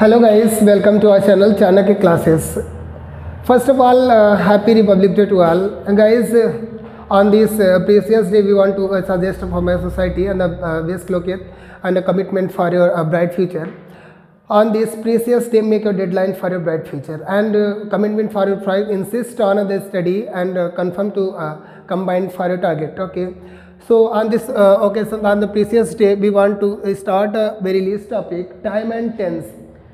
Hello guys, welcome to our channel Chanakya Classes. First of all, happy Republic Day to all. And guys, on this precious day we want to suggest for my society and a best locate and a commitment for your bright future. On this precious day, make a deadline for your bright future and commitment for your tribe. Insist on the study and confirm to combine for your target. Okay. So on this occasion, on the precious day, we want to start a very least topic, time and tense.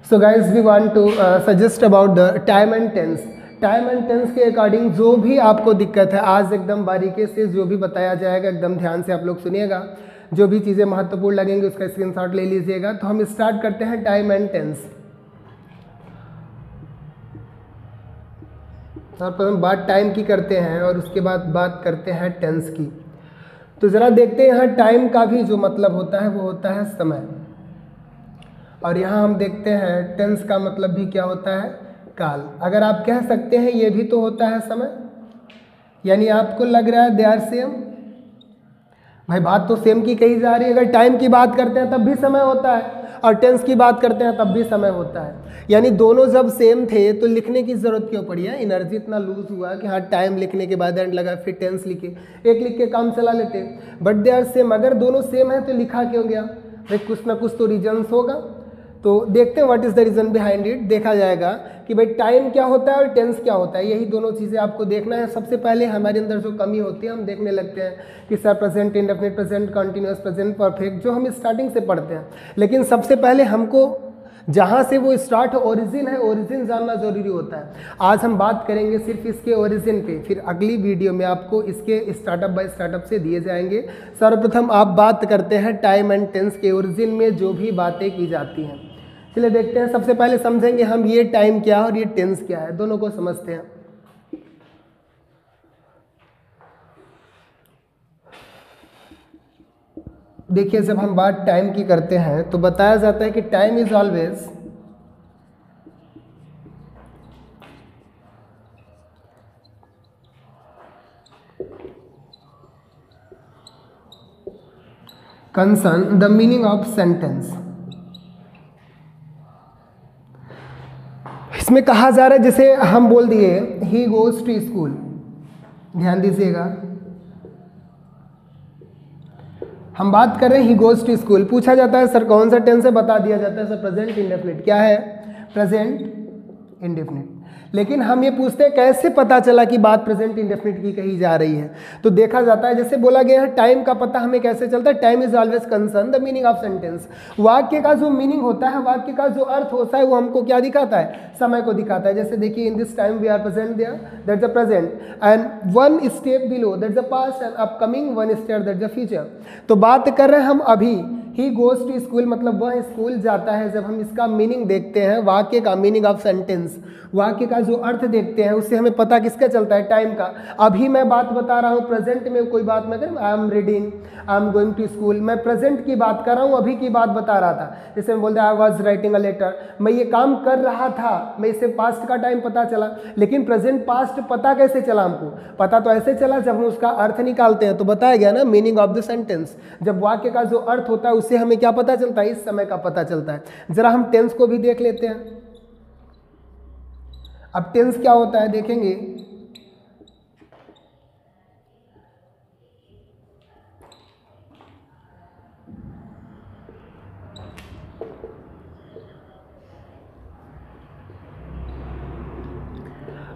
So guys, we want to suggest about the time and tense. Time and tense के according जो भी आपको दिक्कत है आज एकदम बारीकी से जो भी बताया जाएगा एकदम ध्यान से आप लोग सुनिएगा। जो भी चीज़ें महत्वपूर्ण लगेंगी उसका स्क्रीनशॉट ले लीजिएगा। तो हम स्टार्ट करते हैं टाइम एंड टेंस। सर्वप्रथम बात टाइम की करते हैं और उसके बाद बात करते हैं टेंस की। तो ज़रा देखते हैं यहाँ टाइम का भी जो मतलब होता है वो होता है समय, और यहाँ हम देखते हैं टेंस का मतलब भी क्या होता है, काल। अगर आप कह सकते हैं ये भी तो होता है समय, यानी आपको लग रहा है दे आर सेम। भाई बात तो सेम की कही जा रही है। अगर टाइम की बात करते हैं तब भी समय होता है और टेंस की बात करते हैं तब भी समय होता है, यानी दोनों जब सेम थे तो लिखने की ज़रूरत क्यों पड़ी है। एनर्जी इतना लूज हुआ कि हाँ टाइम लिखने के बाद एंड लगा फिर टेंस लिखे, एक लिख के काम चला लेते। बट दे आर सेम, अगर दोनों सेम है तो लिखा क्यों गया। भाई कुछ ना कुछ तो रीजन्स होगा। तो देखते हैं what is the reason behind it. देखा जाएगा कि भाई टाइम क्या होता है और टेंस क्या होता है, यही दोनों चीज़ें आपको देखना है। सबसे पहले हमारे अंदर जो कमी होती है हम देखने लगते हैं कि sir present, indefinite present, continuous present, perfect, जो हम स्टार्टिंग से पढ़ते हैं। लेकिन सबसे पहले हमको जहाँ से वो स्टार्ट ओरिजिन है, ओरिजिन जानना जरूरी होता है। आज हम बात करेंगे सिर्फ इसके ओरिजिन पे, फिर अगली वीडियो में आपको इसके स्टार्टअप बाय स्टार्टअप से दिए जाएंगे। सर्वप्रथम आप बात करते हैं टाइम एंड टेंस के ओरिजिन में जो भी बातें की जाती हैं। चलिए देखते हैं। सबसे पहले समझेंगे हम ये टाइम क्या है और ये टेंस क्या है, दोनों को समझते हैं। देखिए जब हम बात टाइम की करते हैं तो बताया जाता है कि time is always concern the meaning of sentence. इसमें कहा जा रहा है, जैसे हम बोल दिए ही गोज टू स्कूल, ध्यान दीजिएगा हम बात कर रहे हैं ही गोज टू स्कूल। पूछा जाता है सर कौन सा टेंस है, बता दिया जाता है सर प्रेजेंट इंडेफिनिट। क्या है? Present indefinite. लेकिन हम ये पूछते हैं कैसे पता चला कि बात प्रेजेंट इंडेफिनिट की कही जा रही है। तो देखा जाता है जैसे बोला गया है टाइम का पता हमें कैसे चलता है, time is always concern the meaning of sentence. वाक्य का जो मीनिंग होता है, वाक्य का जो अर्थ होता है वो हमको क्या दिखाता है, समय को दिखाता है। जैसे देखिए in this time we are present there, that's the present, and one step below that's the past, and upcoming one step that's the future. तो बात कर रहे हैं हम अभी ही गोज टू स्कूल, मतलब वह स्कूल जाता है। जब हम इसका मीनिंग देखते हैं, वाक्य का मीनिंग ऑफ सेंटेंस, वाक्य का जो अर्थ देखते हैं उससे हमें पता किसका चलता है, टाइम का। अभी मैं बात बता रहा हूँ प्रेजेंट में, कोई बात मैं करूँ I am reading, I am going to school, मैं प्रेजेंट की बात कर रहा हूँ, अभी की बात बता रहा था। जैसे मैं बोलते I was writing a letter, मैं ये काम कर रहा था, मैं इससे पास्ट का टाइम पता चला। लेकिन प्रेजेंट पास्ट पता कैसे चला हमको, पता तो ऐसे चला जब हम उसका अर्थ निकालते हैं। तो बताया गया ना मीनिंग ऑफ द सेंटेंस, जब वाक्य का जो अर्थ होता है उससे हमें क्या पता चलता है, इस समय का पता चलता है। जरा हम टेंस को भी देख लेते हैं। अब टेंस क्या होता है देखेंगे।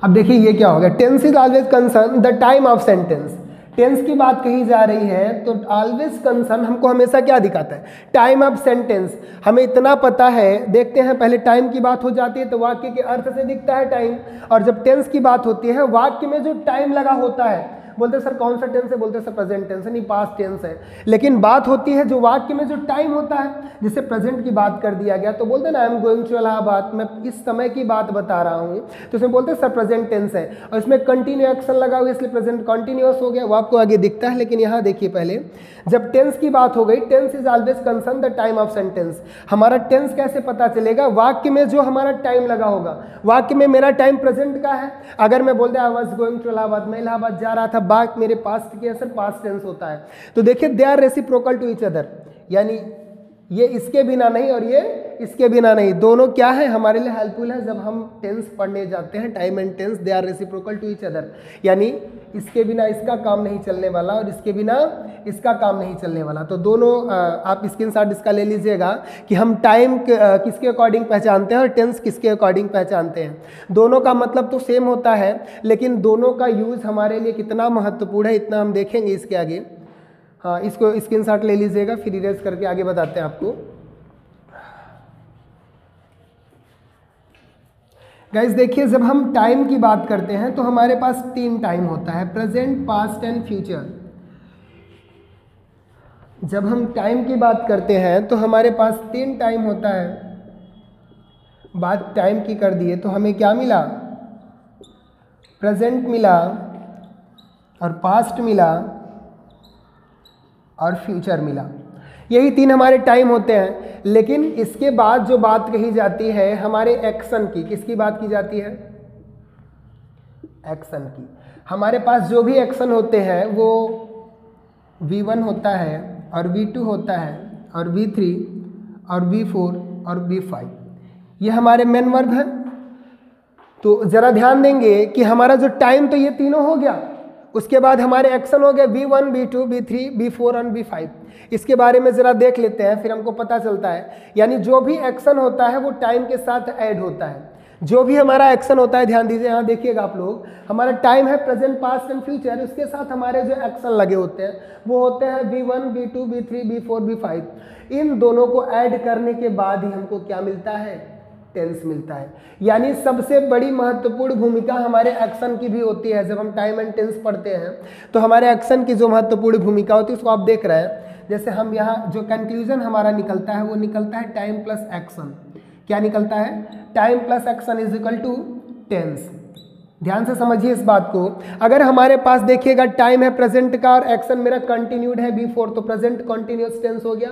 अब देखिए ये क्या हो गया, tense is always concern the time of sentence. Tense की बात कही जा रही है तो ऑलवेज कंसर्न हमको हमेशा क्या दिखाता है, टाइम ऑफ सेंटेंस। हमें इतना पता है, देखते हैं पहले टाइम की बात हो जाती है तो वाक्य के अर्थ से दिखता है टाइम, और जब टेंस की बात होती है वाक्य में जो टाइम लगा होता है, बोलते सर कौन सा टेंस है, बोलते सर प्रेजेंट टेंस है, नहीं पास्ट टेंस है। लेकिन बात होती है जो वाक्य में जो टाइम होता है, जिसे प्रेजेंट की बात कर दिया गया तो बोलते ना I am going to Allahabad, मैं इस समय की बात बता रहा हूँ, तो इसमें बोलते सर प्रेजेंट टेंस है, और इसमें कंटिन्यू एक्शन लगा हुआ इसलिए प्रेजेंट कंटिन्यूअस हो गया, वो आपको आगे दिखता है। लेकिन यहाँ देखिए पहले जब टेंस की बात हो गई, tense is always concern the time of sentence. हमारा टेंस कैसे पता चलेगा, वाक्य में जो हमारा टाइम लगा होगा, वाक्य में मेरा टाइम प्रेजेंट का है। अगर मैं बोलते I was going to Allahabad, मैं इलाहाबाद जा रहा था, बात मेरे पास्ट की असर पास्ट टेंस होता है। तो देखिए they are reciprocal to each other, यानी ये इसके बिना नहीं और ये इसके बिना नहीं, दोनों क्या है हमारे लिए हेल्पफुल है जब हम टेंस पढ़ने जाते हैं। Time and tense they are reciprocal to each other, यानी इसके बिना इसका काम नहीं चलने वाला और इसके बिना इसका काम नहीं चलने वाला। तो दोनों आप स्क्रीनशॉट इसका ले लीजिएगा कि हम टाइम किसके अकॉर्डिंग पहचानते हैं और टेंस किसके अकॉर्डिंग पहचानते हैं। दोनों का मतलब तो सेम होता है, लेकिन दोनों का यूज़ हमारे लिए कितना महत्वपूर्ण है इतना हम देखेंगे इसके आगे। हाँ, इसको स्क्रीनशॉट ले लीजिएगा, फिर इरेज करके आगे बताते हैं आपको। गाइस देखिए, जब हम टाइम की बात करते हैं तो हमारे पास 3 टाइम होता है, प्रेजेंट, पास्ट एंड फ्यूचर। जब हम टाइम की बात करते हैं तो हमारे पास 3 टाइम होता है। बात टाइम की कर दिए तो हमें क्या मिला, प्रेजेंट मिला और पास्ट मिला और फ्यूचर मिला। यही 3 हमारे टाइम होते हैं। लेकिन इसके बाद जो बात कही जाती है हमारे एक्शन की, किसकी बात की जाती है, एक्शन की। हमारे पास जो भी एक्शन होते हैं वो V1 होता है और V2 होता है और V3 और V4 और V5, ये हमारे मेन वर्ब हैं। तो ज़रा ध्यान देंगे कि हमारा जो टाइम तो ये तीनों हो गया, उसके बाद हमारे एक्शन हो गए V1, V2, V3, V4 और V5। इसके बारे में ज़रा देख लेते हैं, फिर हमको पता चलता है। यानी जो भी एक्शन होता है वो टाइम के साथ ऐड होता है। जो भी हमारा एक्शन होता है, ध्यान दीजिए यहाँ देखिएगा आप लोग, हमारा टाइम है प्रेजेंट, पास्ट एंड फ्यूचर, उसके साथ हमारे जो एक्शन लगे होते हैं वो होते हैं V1, V2, V3, V4, V5। इन दोनों को ऐड करने के बाद ही हमको क्या मिलता है, टेंस मिलता है। यानी सबसे बड़ी महत्वपूर्ण भूमिका हमारे एक्शन की भी होती है। जब हम टाइम एंड टेंस पढ़ते हैं तो हमारे एक्शन की जो महत्वपूर्ण भूमिका होती है उसको आप देख रहे हैं। जैसे हम यहाँ जो कंक्लूजन हमारा निकलता है वो निकलता है टाइम प्लस एक्शन। क्या निकलता है, time plus action is equal to tense. ध्यान से समझिए इस बात को। अगर हमारे पास देखिएगा टाइम है प्रेजेंट का और एक्शन मेरा कंटिन्यूड है V4, तो प्रेजेंट कंटिन्यूस टेंस हो गया।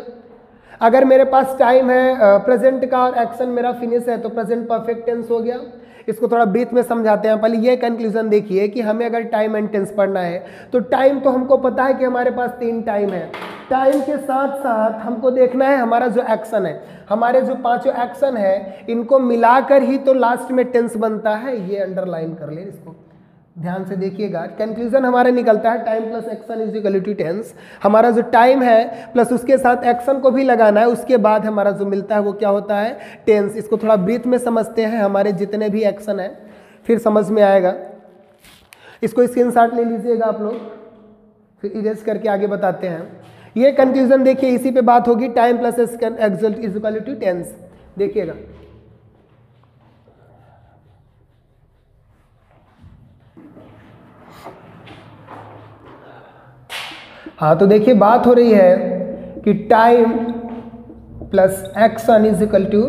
अगर मेरे पास टाइम है प्रेजेंट का और एक्शन मेरा फिनिश है तो प्रेजेंट परफेक्ट टेंस हो गया। इसको थोड़ा ब्रीथ में समझाते हैं। पहले ये कंक्लूजन देखिए कि हमें अगर टाइम एंड टेंस पढ़ना है तो टाइम तो हमको पता है कि हमारे पास 3 टाइम है। टाइम के साथ साथ हमको देखना है हमारा जो एक्शन है, हमारे जो 5 एक्शन है, इनको मिलाकर ही तो लास्ट में टेंस बनता है। ये अंडरलाइन कर ले इसको, ध्यान से देखिएगा। कंक्लूजन हमारा निकलता है time plus action is equal to tense. हमारा जो टाइम है प्लस उसके साथ एक्शन को भी लगाना है, उसके बाद हमारा जो मिलता है वो क्या होता है, टेंस। इसको थोड़ा ब्रीथ में समझते हैं, हमारे जितने भी एक्शन है फिर समझ में आएगा। इसको स्क्रीनशॉट ले लीजिएगा आप लोग, फिर इरेज करके आगे बताते हैं। ये कंक्लूजन देखिए, इसी पे बात होगी, time plus action is equal to tense. देखिएगा, हाँ तो देखिए बात हो रही है कि time plus action is equal to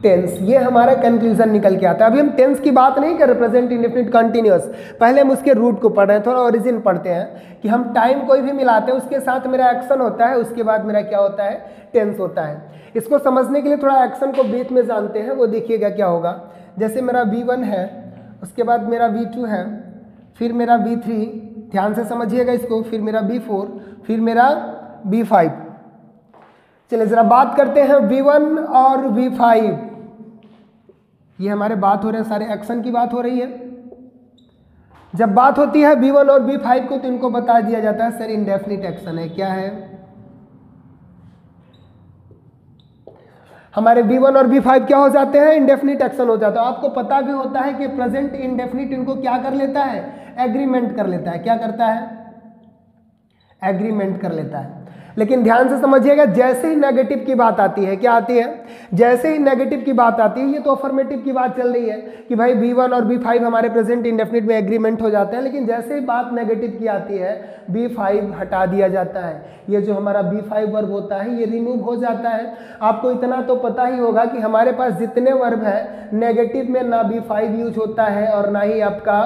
tense. ये हमारा कंक्लूजन निकल के आता है। अभी हम टेंस की बात नहीं कर रहे, प्रेजेंट इंडेफिनिट कंटिन्यूअस। पहले हम उसके रूट को पढ़ रहे हैं, थोड़ा ओरिजिन पढ़ते हैं कि हम टाइम कोई भी मिलाते हैं उसके साथ मेरा एक्शन होता है, उसके बाद मेरा क्या होता है, टेंस होता है। इसको समझने के लिए थोड़ा एक्शन को बीच में जानते हैं, वो देखिएगा क्या होगा। जैसे मेरा V1 है, उसके बाद मेरा V2 है, फिर मेरा V3, ध्यान से समझिएगा इसको, फिर मेरा V4, फिर मेरा V5। चलिए ज़रा बात करते हैं V1 और V5। ये हमारे बात हो रहे हैं, सारे एक्शन की बात हो रही है। जब बात होती है V1 और V5 को तो इनको बता दिया जाता है सर इंडेफिनिट एक्शन है। क्या है, हमारे V1 और V5 क्या हो जाते हैं, इंडेफिनिट एक्शन हो जाता है। आपको पता भी होता है कि प्रेजेंट इंडेफिनिट इनको क्या कर लेता है, एग्रीमेंट कर लेता है। क्या करता है, एग्रीमेंट कर लेता है। लेकिन ध्यान से समझिएगा, जैसे ही नेगेटिव की बात आती है, क्या आती है, जैसे ही नेगेटिव की बात आती है, ये तो अफर्मेटिव की बात चल रही है कि भाई V1 और V5 हमारे प्रेजेंट इंडेफिनिट में एग्रीमेंट हो जाते हैं। लेकिन जैसे ही बात नेगेटिव की आती है V5 हटा दिया जाता है। ये जो हमारा V5 वर्ब होता है ये रिमूव हो जाता है। आपको इतना तो पता ही होगा कि हमारे पास जितने वर्ब है नेगेटिव में ना V5 यूज होता है और ना ही आपका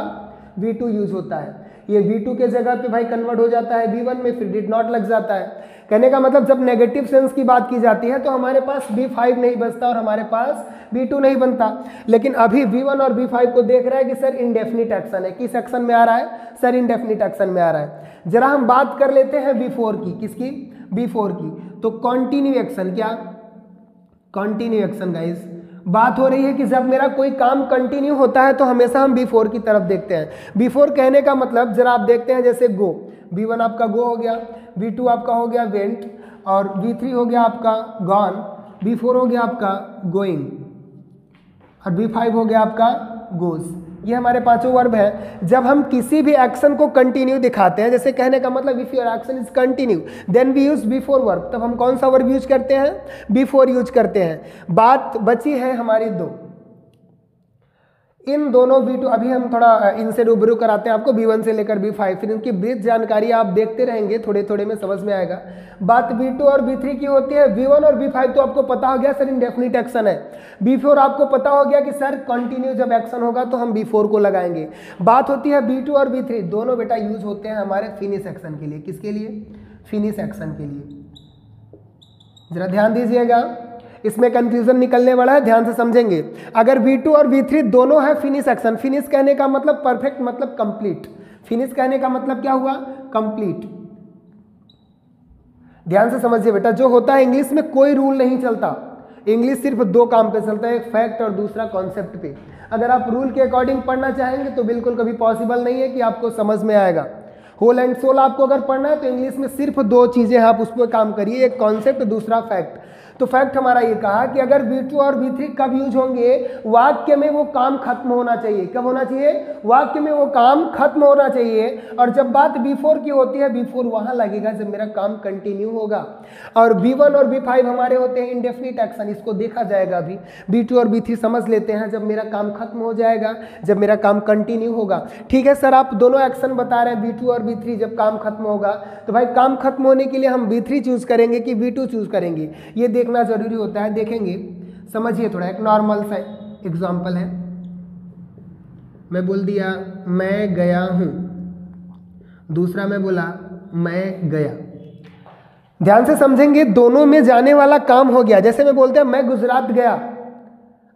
V2 यूज होता है। ये V2 के जगह पे भाई कन्वर्ट हो जाता है V1 में, फिर डिड नॉट लग जाता है। कहने का मतलब जब नेगेटिव सेंस की बात की जाती है तो हमारे पास V5 नहीं बचता और हमारे पास V2 नहीं बनता। लेकिन अभी V1 और V5 को देख रहा है कि सर इंडेफिनिट एक्शन है। किस एक्शन में आ रहा है, सर इंडेफिनिट एक्शन में आ रहा है। जरा हम बात कर लेते हैं V4 की, किसकी, V4 की। तो कंटिन्यू एक्शन, क्या कंटिन्यू एक्शन गाइस। बात हो रही है कि जब मेरा कोई काम कंटिन्यू होता है तो हमेशा हम बिफोर की तरफ देखते हैं। बिफोर कहने का मतलब जरा आप देखते हैं जैसे गो, V1 आपका गो हो गया, V2 आपका हो गया वेंट, और V3 हो गया आपका गॉन, V4 हो गया आपका गोइंग, और V5 हो गया आपका गोज। ये हमारे पांचों वर्ब हैं। जब हम किसी भी एक्शन को कंटिन्यू दिखाते हैं, जैसे कहने का मतलब if your action is continue then we use before verb, तब हम कौन सा वर्ब यूज करते हैं? बिफोर यूज करते हैं। बात बची है हमारी दो, इन दोनों V2, अभी हम थोड़ा इनसे रूबरू कराते हैं आपको, V1 से लेकर V5, फिर इनकी ब्रीफ जानकारी आप देखते रहेंगे, थोड़े थोड़े में समझ में आएगा। बात V2 और V3 की होती है। V1 और V5 तो आपको पता हो गया सर इंडेफिनिट एक्शन है। V4 आपको पता हो गया कि सर कंटिन्यू जब एक्शन होगा तो हम V4 को लगाएंगे। बात होती है V2 और V3, दोनों बेटा यूज होते हैं हमारे फिनिश एक्शन के लिए। किसके लिए? फिनिश एक्शन के लिए। जरा ध्यान दीजिएगा, इसमें कंफ्यूजन निकलने वाला है, ध्यान से समझेंगे। अगर V2 और V3 दोनों है फिनिश एक्शन, फिनिश कहने का मतलब परफेक्ट, मतलब कंप्लीट। फिनिश कहने का मतलब क्या हुआ? कंप्लीट। ध्यान से समझिए बेटा, जो होता है इंग्लिश में कोई रूल नहीं चलता। इंग्लिश सिर्फ दो काम पे चलता है, एक फैक्ट और दूसरा कॉन्सेप्ट पे। अगर आप रूल के अकॉर्डिंग पढ़ना चाहेंगे तो बिल्कुल कभी पॉसिबल नहीं है कि आपको समझ में आएगा। होल एंड सोल आपको अगर पढ़ना है तो इंग्लिश में सिर्फ दो चीजें आप उस पर काम करिए, एक कॉन्सेप्ट, दूसरा फैक्ट। तो फैक्ट हमारा ये कहा कि अगर V2 और V3 कब यूज होंगे? वाक्य में वो काम खत्म होना चाहिए। कब होना चाहिए? वाक्य में वो काम खत्म होना चाहिए। और जब बात B4 की होती है, B4 वहां लगेगा जब मेरा काम कंटिन्यू होगा। और B1 और B5 हमारे होते हैं इंडेफिनिट एक्शन, इसको देखा जाएगा अभी। B2 और B3 समझ लेते हैं जब मेरा काम खत्म हो जाएगा, जब मेरा काम कंटिन्यू होगा। ठीक है सर, आप दोनों एक्शन बता रहे हैं B2 और B3 जब काम खत्म होगा, तो भाई काम खत्म होने के लिए हम B3 चूज करेंगे कि V2 चूज करेंगे, ये देखना जरूरी होता है। देखेंगे, समझिए थोड़ा। एक नॉर्मल सा एग्जांपल है, मैं बोल दिया मैं गया हूं, दूसरा मैं बोला मैं गया। ध्यान से समझेंगे, दोनों में जाने वाला काम हो गया। जैसे मैं बोलते हैं मैं गुजरात गया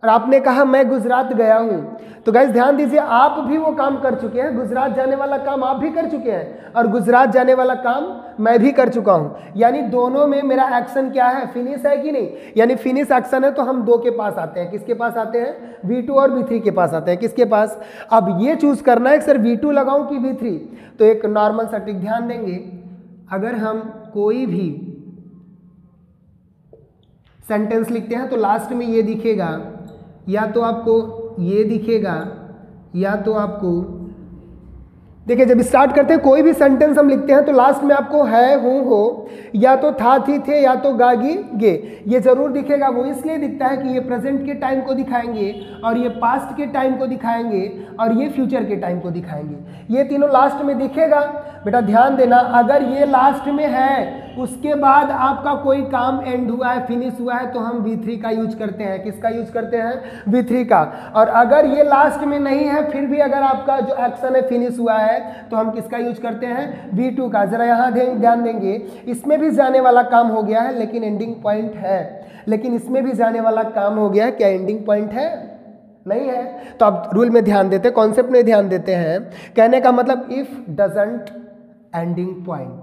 और आपने कहा मैं गुजरात गया हूं, तो गाइस ध्यान दीजिए, आप भी वो काम कर चुके हैं। गुजरात जाने वाला काम आप भी कर चुके हैं और गुजरात जाने वाला काम मैं भी कर चुका हूं। यानी दोनों में मेरा एक्शन क्या है? फिनिश है कि नहीं? यानी फिनिश एक्शन है तो हम दो के पास आते हैं। किसके पास आते हैं? V2 और V3 के पास आते हैं। किसके पास? अब ये चूज करना है सर V2 लगाऊं कि V3। तो एक नॉर्मल सा ट्रिक ध्यान देंगे, अगर हम कोई भी सेंटेंस लिखते हैं तो लास्ट में ये दिखेगा, या तो आपको ये दिखेगा या तो आपको, देखिए जब स्टार्ट करते हैं कोई भी सेंटेंस हम लिखते हैं तो लास्ट में आपको है, हूं, हो, या तो था, थी, थे, या तो गागी, गे, ये जरूर दिखेगा। वो इसलिए दिखता है कि ये प्रेजेंट के टाइम को दिखाएंगे और ये पास्ट के टाइम को दिखाएंगे और ये फ्यूचर के टाइम को दिखाएंगे। ये तीनों लास्ट में दिखेगा। बेटा ध्यान देना, अगर ये लास्ट में है उसके बाद आपका कोई काम एंड हुआ है, फिनिश हुआ है, तो हम V3 का यूज करते हैं। किसका यूज करते हैं? V3 का। और अगर ये लास्ट में नहीं है फिर भी अगर आपका जो एक्शन है फिनिश हुआ है तो हम किसका यूज करते हैं? V2 का। जरा यहाँ ध्यान देंगे, इसमें भी जाने वाला काम हो गया है लेकिन एंडिंग पॉइंट है। लेकिन इसमें भी जाने वाला काम हो गया है, क्या एंडिंग पॉइंट है? नहीं है। तो आप रूल में ध्यान देते हैं, कॉन्सेप्ट में ध्यान देते हैं। कहने का मतलब इफ डजंट एंडिंग पॉइंट,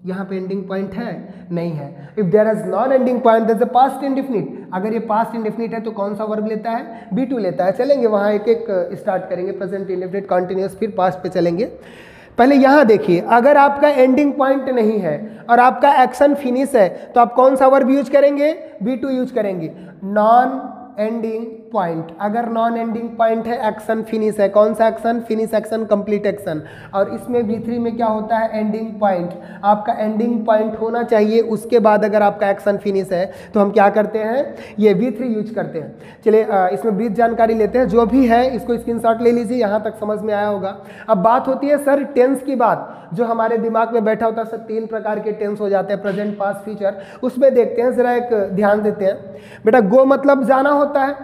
यहाँ पे एंडिंग पॉइंट है? नहीं है। If there is non ending point that's a past indefinite. अगर ये पास्ट इंडेफिनिट है तो कौन सा वर्ब लेता है? V2 लेता है। चलेंगे वहाँ एक एक स्टार्ट करेंगे, प्रेजेंट इंडेफिनिट, कॉन्टिन्यूअस, फिर पास्ट पे चलेंगे। पहले यहाँ देखिए, अगर आपका एंडिंग पॉइंट नहीं है और आपका एक्शन फिनिश है तो आप कौन सा वर्ब यूज करेंगे? V2 यूज करेंगे। नॉन एंडिंग पॉइंट, अगर नॉन एंडिंग पॉइंट है, एक्शन फिनिश है, कौन सा action? Finish action, complete action. और इसमें V3 में क्या होता है? Ending point. आपका एंडिंग पॉइंट होना चाहिए, उसके बाद अगर आपका एक्शन फिनिश है तो हम क्या करते हैं? ये V3 यूज करते हैं। चलिए इसमें ब्रीफ जानकारी लेते हैं, जो भी है इसको स्क्रीनशॉट ले लीजिए, यहाँ तक समझ में आया होगा। अब बात होती है सर टेंस की बात, जो हमारे दिमाग में बैठा होता है। सर 3 प्रकार के टेंस हो जाते हैं, प्रेजेंट, पास्ट, फ्यूचर। उसमें देखते हैं, जरा एक ध्यान देते हैं। बेटा गो मतलब जाना होता है,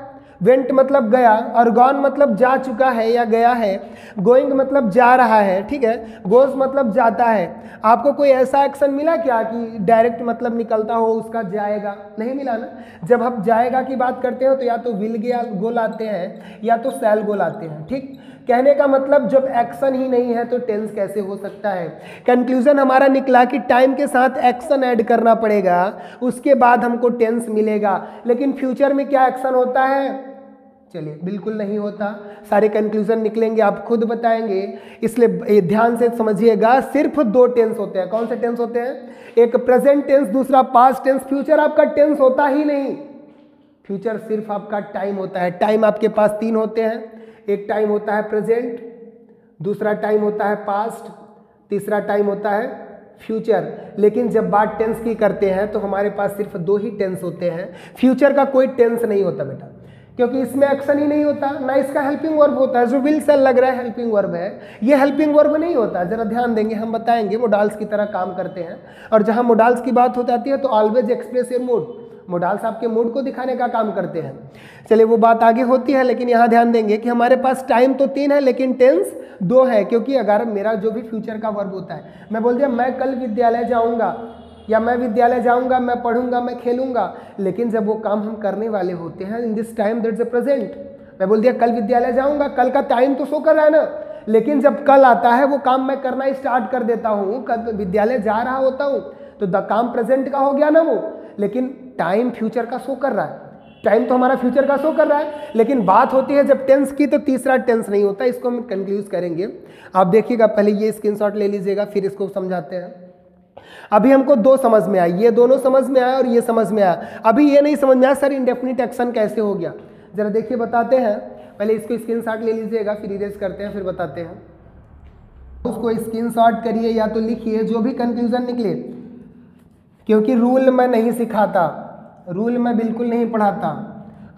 वेंट मतलब गया, और गॉन मतलब जा चुका है या गया है, गोइंग मतलब जा रहा है, ठीक है, गोज मतलब जाता है। आपको कोई ऐसा एक्शन मिला क्या कि डायरेक्ट मतलब निकलता हो उसका जाएगा? नहीं मिला ना। जब हम जाएगा की बात करते हो तो या तो विल गो लाते हैं या तो शैल गो लाते हैं, ठीक। कहने का मतलब जब एक्शन ही नहीं है तो टेंस कैसे हो सकता है। कंक्लूजन हमारा निकला कि टाइम के साथ एक्शन ऐड करना पड़ेगा, उसके बाद हमको टेंस मिलेगा। लेकिन फ्यूचर में क्या एक्शन होता है? चलिए, बिल्कुल नहीं होता। सारे कंक्लूजन निकलेंगे, आप खुद बताएंगे, इसलिए ध्यान से समझिएगा। सिर्फ 2 टेंस होते हैं। कौन से टेंस होते हैं? एक प्रेजेंट टेंस, दूसरा पास्ट टेंस। फ्यूचर आपका टेंस होता ही नहीं। फ्यूचर सिर्फ आपका टाइम होता है। टाइम आपके पास 3 होते हैं। एक टाइम होता है प्रेजेंट, दूसरा टाइम होता है पास्ट, तीसरा टाइम होता है फ्यूचर। लेकिन जब बात टेंस की करते हैं तो हमारे पास सिर्फ 2 ही टेंस होते हैं। फ्यूचर का कोई टेंस नहीं होता बेटा, क्योंकि इसमें एक्शन ही नहीं होता, ना इसका हेल्पिंग वर्ब होता है। जो विल से लग रहा है हेल्पिंग वर्ब है, ये हेल्पिंग वर्ब नहीं होता। जरा ध्यान देंगे, हम बताएंगे मोडाल्स की तरह काम करते हैं। और जहां मोडाल्स की बात हो जाती है तो always express your mood. Modals आपके मूड को दिखाने का काम करते हैं। चलिए, वो बात आगे होती है, लेकिन यहाँ ध्यान देंगे कि हमारे पास टाइम तो 3 है लेकिन टेंस 2 है। क्योंकि अगर मेरा जो भी फ्यूचर का वर्ब होता है, मैं बोल दिया मैं कल विद्यालय जाऊँगा, या मैं विद्यालय जाऊंगा, मैं पढ़ूंगा, मैं खेलूंगा, लेकिन जब वो काम हम करने वाले होते हैं, इन this time that's a present. मैं बोल दिया कल विद्यालय जाऊंगा, कल का टाइम तो शो कर रहा है ना, लेकिन जब कल आता है वो काम मैं करना स्टार्ट कर देता हूँ, कल विद्यालय जा रहा होता हूँ, तो द काम प्रेजेंट का हो गया ना वो, लेकिन टाइम फ्यूचर का शो कर रहा है। टाइम तो हमारा फ्यूचर का शो कर रहा है, लेकिन बात होती है जब टेंस की, तो तीसरा टेंस नहीं होता। इसको हम कंक्लूज करेंगे। आप देखिएगा, पहले ये स्क्रीनशॉट ले लीजिएगा, फिर इसको समझाते हैं। अभी हमको 2 समझ में आई, ये दोनों समझ में आया और ये समझ में आया। अभी ये नहीं समझ में आया सर इंडेफिनिट एक्शन कैसे हो गया। जरा देखिए, बताते हैं। पहले इसको स्क्रीनशॉट ले लीजिएगा, फिर इरेज करते हैं, फिर बताते हैं। उसको स्क्रीनशॉट करिए या तो लिखिए, जो भी कंक्लूजन निकले। क्योंकि रूल मैं नहीं सिखाता, रूल मैं बिल्कुल नहीं पढ़ाता,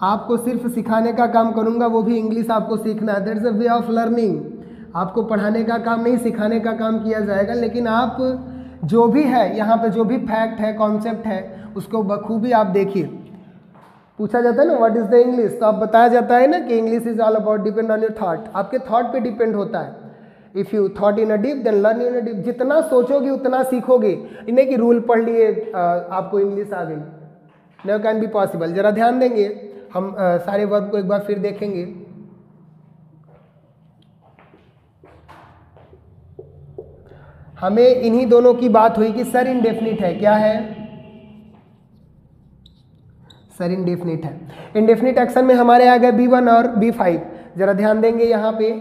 आपको सिर्फ सिखाने का काम करूंगा, वो भी इंग्लिश आपको सीखना है। That's a way of learning. आपको पढ़ाने का काम नहीं, सिखाने का काम किया जाएगा। लेकिन आप जो भी है यहाँ पे, जो भी फैक्ट है, कॉन्सेप्ट है, उसको बखूबी आप देखिए। पूछा जाता है ना व्हाट इज द इंग्लिश, तो आप बताया जाता है ना कि English is all about depend on your thought. आपके थॉट पे डिपेंड होता है। If you thought in a deep then learn in a deep. जितना सोचोगे उतना सीखोगे। इन्हें कि रूल पढ़ लिए आपको इंग्लिश आ गई, नो कैन बी पॉसिबल। जरा ध्यान देंगे, हम सारे वर्ब को एक बार फिर देखेंगे। हमें इन्हीं दोनों की बात हुई कि सर इंडेफिनिट है। क्या है? सर इंडेफिनिट है। इंडेफिनिट एक्शन में हमारे आ गए B1 और B5। जरा ध्यान देंगे, यहाँ पे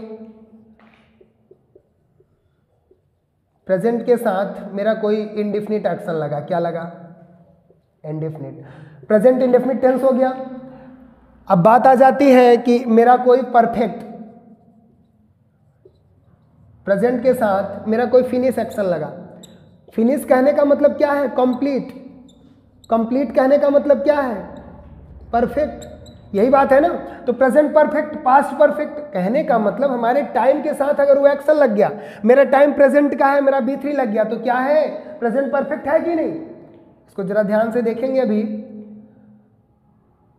प्रेजेंट के साथ मेरा कोई इंडेफिनिट एक्शन लगा। क्या लगा? इंडेफिनिट। प्रेजेंट इंडेफिनिट टेंस हो गया। अब बात आ जाती है कि मेरा कोई परफेक्ट, प्रेजेंट के साथ मेरा कोई फिनिश एक्शन लगा। फिनिश कहने का मतलब क्या है? कंप्लीट। कंप्लीट कहने का मतलब क्या है? परफेक्ट। यही बात है ना। तो प्रेजेंट परफेक्ट, पास्ट परफेक्ट कहने का मतलब हमारे टाइम के साथ अगर वो एक्शन लग गया, मेरा टाइम प्रेजेंट का है, मेरा B3 लग गया, तो क्या है? प्रेजेंट परफेक्ट है कि नहीं? इसको जरा ध्यान से देखेंगे। अभी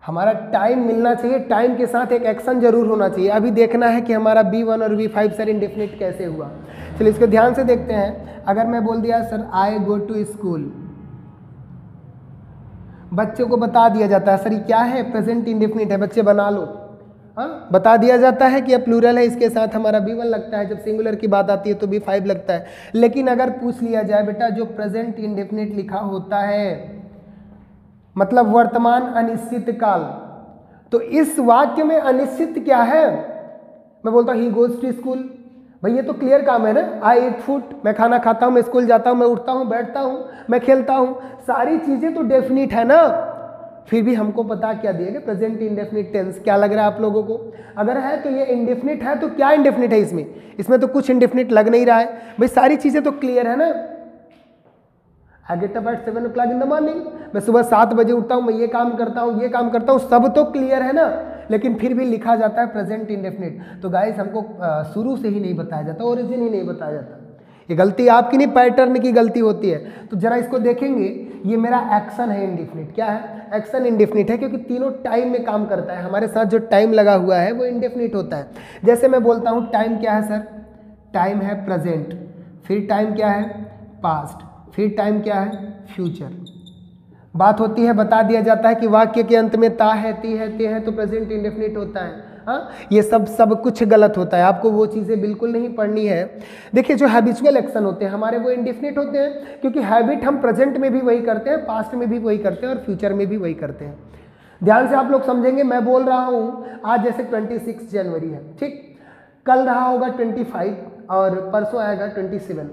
हमारा टाइम मिलना चाहिए, टाइम के साथ एक एक्शन जरूर होना चाहिए। अभी देखना है कि हमारा B1 और B5 सर इंडेफिनिट कैसे हुआ। चलिए इसको ध्यान से देखते हैं। अगर मैं बोल दिया sir I go to school, बच्चों को बता दिया जाता है सर ये क्या है? प्रेजेंट इंडेफिनिट है, बच्चे बना लो। हाँ, बता दिया जाता है कि अब प्लूरल है, इसके साथ हमारा B1 लगता है। जब सिंगुलर की बात आती है तो B5 लगता है। लेकिन अगर पूछ लिया जाए बेटा जो प्रेजेंट इंडेफिनिट लिखा होता है मतलब वर्तमान अनिश्चित काल, तो इस वाक्य में अनिश्चित क्या है? मैं बोलता हूँ ही गोज टू स्कूल, भाई ये तो क्लियर काम है ना। आई ईट फूड, मैं खाना खाता हूँ, मैं स्कूल जाता हूँ, मैं उठता हूँ, बैठता हूँ, मैं खेलता हूँ, सारी चीजें तो डेफिनिट है ना। फिर भी हमको पता क्या दिया गया? Present indefinite tense. क्या लग रहा है आप लोगों को? अगर है तो ये इंडेफिनिट है, तो क्या इंडेफिनिट है इसमें? इसमें तो कुछ इंडेफिनिट लग नहीं रहा है। भाई सारी चीजें तो क्लियर है ना। I get up at 7 o'clock in the morning, मैं सुबह 7 बजे उठता हूँ, मैं ये काम करता हूँ, ये काम करता हूँ, सब तो क्लियर है ना। लेकिन फिर भी लिखा जाता है प्रेजेंट इंडेफिनिट। तो गाइस हमको शुरू से ही नहीं बताया जाता, ओरिजिन ही नहीं बताया जाता। ये गलती आपकी नहीं, पैटर्न की गलती होती है। तो जरा इसको देखेंगे, ये मेरा एक्शन है इंडेफिनिट। क्या है? एक्शन इंडेफिनिट है, क्योंकि तीनों टाइम में काम करता है। हमारे साथ जो टाइम लगा हुआ है वो इंडेफिनिट होता है। जैसे मैं बोलता हूँ टाइम क्या है सर? टाइम है प्रेजेंट, फिर टाइम क्या है? पास्ट, फिर टाइम क्या है? फ्यूचर। बात होती है, बता दिया जाता है कि वाक्य के अंत में ता है, ती है, ते है, तो प्रेजेंट इंडेफिनिट होता है। हाँ, ये सब कुछ गलत होता है, आपको वो चीज़ें बिल्कुल नहीं पढ़नी है। देखिए जो हैबिचुअल एक्शन होते हैं हमारे वो इंडेफिनिट होते हैं, क्योंकि हैबिट हम प्रेजेंट में भी वही करते हैं, पास्ट में भी वही करते हैं और फ्यूचर में भी वही करते हैं। ध्यान से आप लोग समझेंगे, मैं बोल रहा हूँ आज जैसे 26 जनवरी है, ठीक, कल रहा होगा 25 और परसों आएगा 27,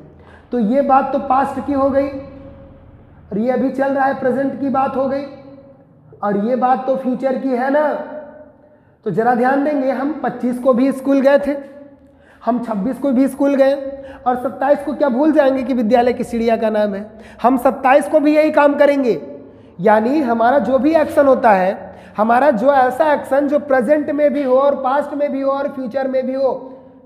तो ये बात तो पास्ट की हो गई और ये अभी चल रहा है प्रेजेंट की बात हो गई, और ये बात तो फ्यूचर की है ना। तो जरा ध्यान देंगे, हम 25 को भी स्कूल गए थे, हम 26 को भी स्कूल गए और 27 को क्या भूल जाएंगे कि विद्यालय की चिड़िया का नाम है। हम 27 को भी यही काम करेंगे, यानी हमारा जो भी एक्शन होता है, हमारा जो ऐसा एक्शन जो प्रेजेंट में भी हो और पास्ट में भी हो और फ्यूचर में भी हो,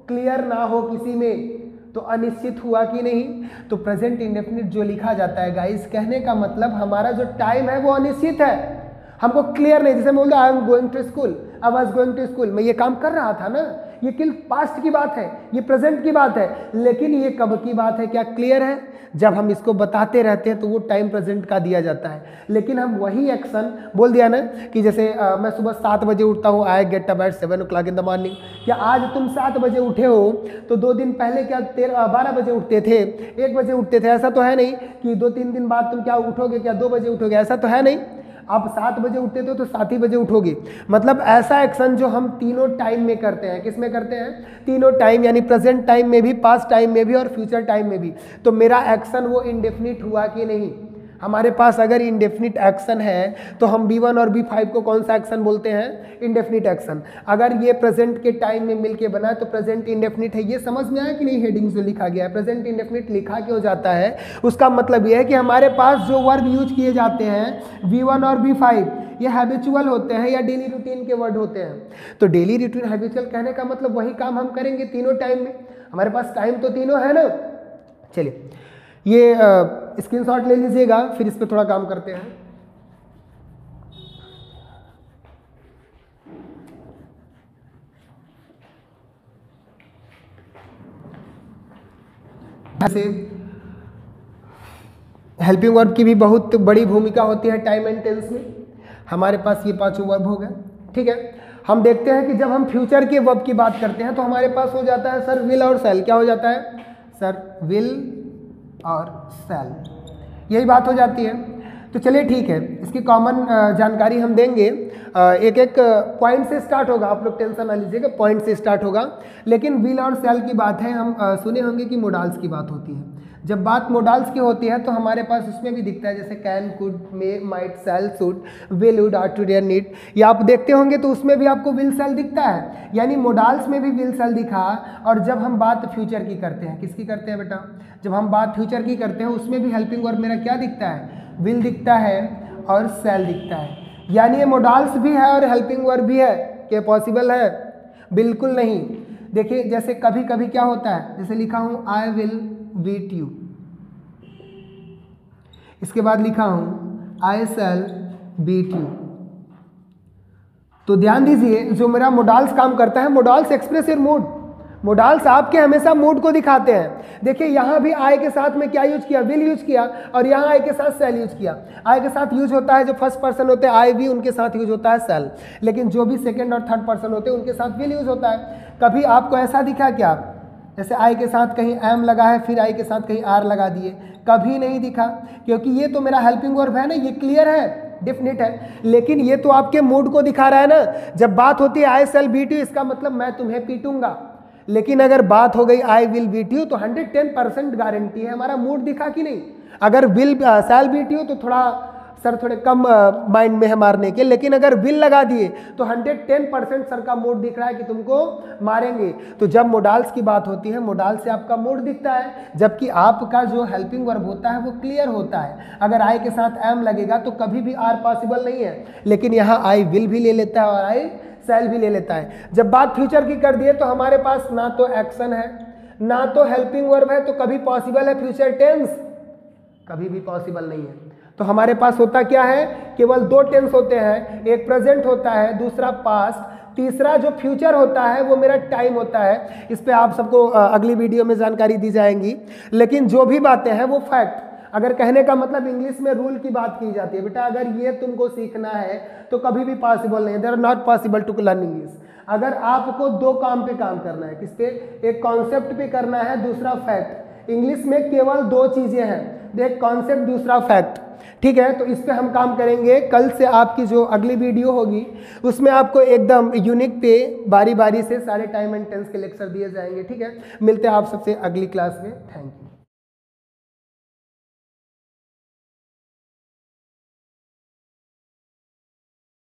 क्लियर ना हो किसी में, तो अनिश्चित हुआ कि नहीं। तो प्रेजेंट इंडेफिनिट जो लिखा जाता है गाइस, कहने का मतलब हमारा जो टाइम है वो अनिश्चित है, हमको क्लियर नहीं। जैसे मैं बोलूँ I am going to school, I was going to school, मैं ये काम कर रहा था ना, ये किल पास्ट की बात है, ये प्रेजेंट की बात है, लेकिन ये कब की बात है, क्या क्लियर है? जब हम इसको बताते रहते हैं तो वो टाइम प्रेजेंट का दिया जाता है। लेकिन हम वही एक्शन बोल दिया ना कि जैसे मैं सुबह 7 बजे उठता हूँ, I get up at 7 o'clock in the morning, क्या आज तुम 7 बजे उठे हो तो 2 दिन पहले क्या 12 बजे उठते थे, 1 बजे उठते थे? ऐसा तो है नहीं कि 2-3 दिन बाद तुम क्या उठोगे, क्या 2 बजे उठोगे, ऐसा तो है नहीं। आप 7 बजे उठते थे तो 7 ही बजे उठोगे। मतलब ऐसा एक्शन जो हम तीनों टाइम में करते हैं, किस में करते हैं? तीनों टाइम, यानी प्रेजेंट टाइम में भी, पास्ट टाइम में भी और फ्यूचर टाइम में भी। तो मेरा एक्शन वो इंडेफिनिट हुआ कि नहीं? हमारे पास अगर इंडेफिनिट एक्शन है तो हम B1 और B5 को कौन सा एक्शन बोलते हैं? Indefinite action. अगर ये प्रेजेंट के टाइम में मिलके बना है तो प्रेजेंट इंडेफिनिट है। ये समझ में आया कि नहीं? हेडिंग जो लिखा गया है, प्रेजेंट इंडेफिनिट लिखा क्यों जाता है, उसका मतलब ये है कि हमारे पास जो वर्ब यूज किए जाते हैं B1 और B5, ये हैबिचुअल होते हैं या डेली रूटीन के वर्ड होते हैं। तो डेली रूटीन हैबिचुअल कहने का मतलब वही काम हम करेंगे तीनों टाइम में। हमारे पास टाइम तो तीनों है ना। चलिए ये स्क्रीनशॉट ले लीजिएगा, फिर इस पे थोड़ा काम करते हैं। जैसे हेल्पिंग वर्ब की भी बहुत बड़ी भूमिका होती है टाइम एंड टेंस में। हमारे पास ये 5 वर्ब हो गए, ठीक है। हम देखते हैं कि जब हम फ्यूचर के वर्ब की बात करते हैं तो हमारे पास हो जाता है सर विल और शैल। क्या हो जाता है सर? विल और शैल, यही बात हो जाती है। तो चलिए ठीक है, इसकी कॉमन जानकारी हम देंगे। एक एक पॉइंट से स्टार्ट होगा, आप लोग टेंशन ना लीजिएगा, पॉइंट से स्टार्ट होगा। लेकिन विल और शैल की बात है, हम सुने होंगे कि मोडाल्स की बात होती है। जब बात मोडाल्स की होती है तो हमारे पास उसमें भी दिखता है, जैसे can, could, may, might, shall, should, will, would, are, to, dare, need, ये आप देखते होंगे तो उसमें भी आपको विल शैल दिखता है। यानी मोडाल्स में भी विल शैल दिखा। और जब हम बात फ्यूचर की करते हैं, किसकी करते हैं बेटा? जब हम बात फ्यूचर की करते हैं उसमें भी हेल्पिंग वर्ब मेरा क्या दिखता है? विल दिखता है और शैल दिखता है। यानी ये मोडाल्स भी है और हेल्पिंग वर्ब भी है। क्या पॉसिबल है? बिल्कुल नहीं। देखिए जैसे कभी कभी क्या होता है, जैसे लिखा हूँ आई विल बीट यू, इसके बाद लिखा हूँ आई शैल बीट यू। तो ध्यान दीजिए, जो मेरा मोडाल्स काम करता है, modals express your mood, modals आपके हमेशा मूड को दिखाते हैं। देखिए यहाँ भी आई के साथ में क्या यूज किया? विल यूज किया, और यहाँ आई के साथ शैल यूज किया। आई के साथ यूज होता है जो फर्स्ट पर्सन होते हैं आई भी, उनके साथ यूज होता है शैल। लेकिन जो भी सेकंड और थर्ड पर्सन होते हैं उनके साथ विल यूज होता है। कभी आपको ऐसा दिखा क्या, जैसे आई के साथ कहीं एम लगा है फिर आई के साथ कहीं आर लगा दिए? कभी नहीं दिखा, क्योंकि ये तो मेरा हेल्पिंग वर्ब है ना, ये क्लियर है, डेफिनेट है। लेकिन ये तो आपके मूड को दिखा रहा है ना। जब बात होती है आई शैल बीट यू, इसका मतलब मैं तुम्हें पीटूंगा। लेकिन अगर बात हो गई आई विल बीट यू, तो 110% गारंटी है हमारा मूड दिखा कि नहीं। अगर विल शैल बीट यू तो थोड़े कम माइंड में है मारने के, लेकिन अगर विल लगा दिए तो 110% सर का मूड दिख रहा है कि तुमको मारेंगे। तो जब मोडाल्स की बात होती है, मोडाल से आपका मूड दिखता है, जबकि आपका जो हेल्पिंग वर्ब होता है वो क्लियर होता है। अगर आई के साथ एम लगेगा तो कभी भी आर पॉसिबल नहीं है, लेकिन यहाँ आई विल भी ले लेता है और आई शैल भी ले लेता है। जब बात फ्यूचर की कर दिए तो हमारे पास ना तो एक्शन है ना तो हेल्पिंग वर्ब है, तो कभी पॉसिबल है फ्यूचर टेंस? कभी भी पॉसिबल नहीं है। तो हमारे पास होता क्या है? केवल 2 टेंस होते हैं, एक प्रेजेंट होता है, दूसरा पास्ट, तीसरा जो फ्यूचर होता है वो मेरा टाइम होता है। इस पे आप सबको अगली वीडियो में जानकारी दी जाएंगी। लेकिन जो भी बातें हैं वो फैक्ट। अगर कहने का मतलब इंग्लिश में रूल की बात की जाती है, बेटा अगर ये तुमको सीखना है तो कभी भी पॉसिबल नहीं है, there are not possible to learn English. अगर आपको दो काम पे काम करना है, किस पे, एक कॉन्सेप्ट पे करना है, दूसरा फैक्ट। इंग्लिश में केवल दो चीज़ें हैं, एक कॉन्सेप्ट, दूसरा फैक्ट, ठीक है। तो इस पे हम काम करेंगे। कल से आपकी जो अगली वीडियो होगी उसमें आपको एकदम यूनिक पे बारी बारी से सारे टाइम एंड टेंस के लेक्चर दिए जाएंगे, ठीक है। मिलते हैं आप सबसे अगली क्लास में। Thank you.